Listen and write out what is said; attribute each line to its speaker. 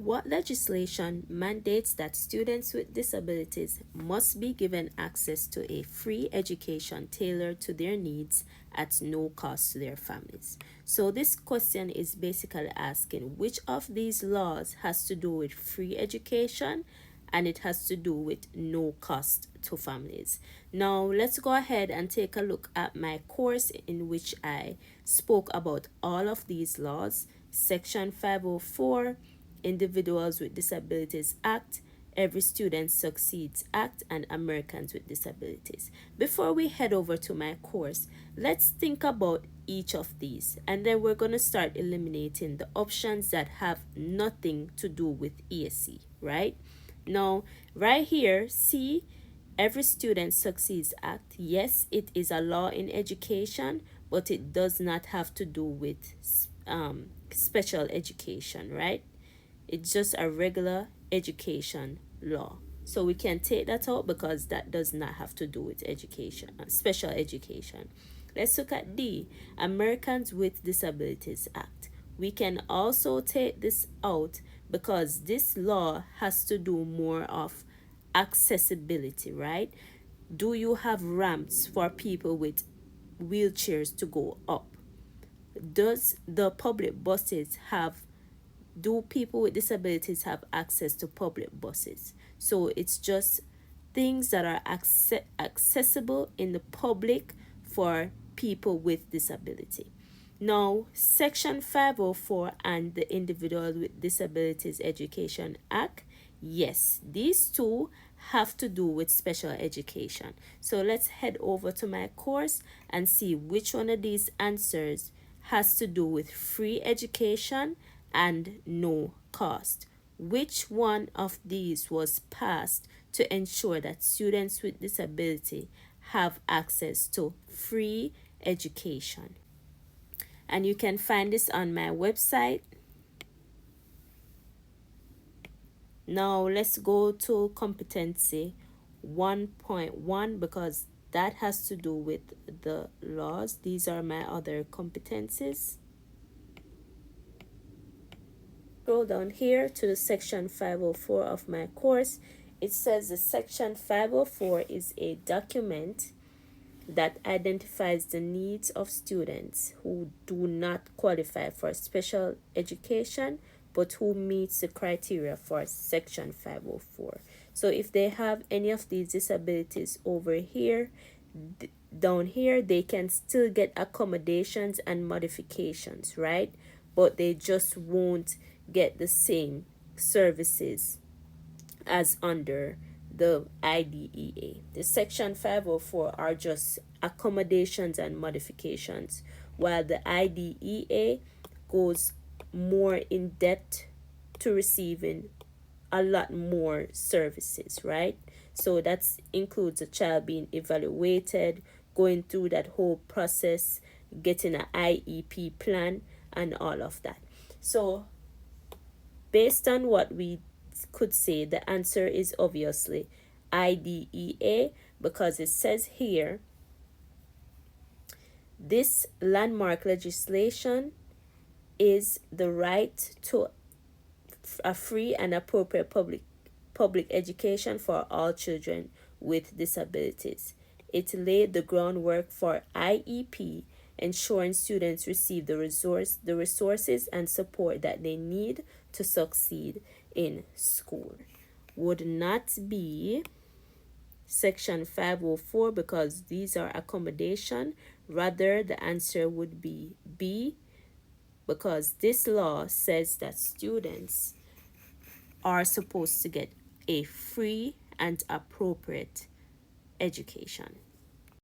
Speaker 1: What legislation mandates that students with disabilities must be given access to a free education tailored to their needs at no cost to their families? So this question is basically asking which of these laws has to do with free education and it has to do with no cost to families. Now, let's go ahead and take a look at my course in which I spoke about all of these laws. Section 504, Individuals with Disabilities Act, Every Student Succeeds Act, and Americans with Disabilities. Before we head over to my course, let's think about each of these, and then we're going to start eliminating the options that have nothing to do with ESE, right? Now, right here, see, Every Student Succeeds Act. Yes, it is a law in education, but it does not have to do with special education, right? It's just a regular education law. So we can take that out because that does not have to do with education, special education. Let's look at D, Americans with Disabilities Act. We can also take this out because this law has to do more of accessibility, right? Do you have ramps for people with wheelchairs to go up? Does the public buses have do people with disabilities have access to public buses? So it's just things that are accessible in the public for people with disability. Now, Section 504 and the Individual with Disabilities Education Act, yes, these two have to do with special education. So let's head over to my course and see which one of these answers has to do with free education and no cost. Which one of these was passed to ensure that students with disability have access to free education? And you can find this on my website. Now let's go to competency 1.1 because that has to do with the laws. These are my other competencies. Scroll down here to the section 504 of my course. It says the section 504 is a document that identifies the needs of students who do not qualify for special education but who meets the criteria for section 504. So if they have any of these disabilities over here, down here, they can still get accommodations and modifications, right? But they just won't get the same services as under the IDEA. The section 504 are just accommodations and modifications, while the IDEA goes more in depth to receiving a lot more services, right? So that includes a child being evaluated, going through that whole process, getting an IEP plan, and all of that. So based on what we could say, the answer is obviously IDEA, because it says here, this landmark legislation is the right to a free and appropriate public education for all children with disabilities. It laid the groundwork for IEP, ensuring students receive the resources and support that they need to succeed in school. Would not be section 504 because these are accommodation. Rather, the answer would be B, because this law says that students are supposed to get a free and appropriate education.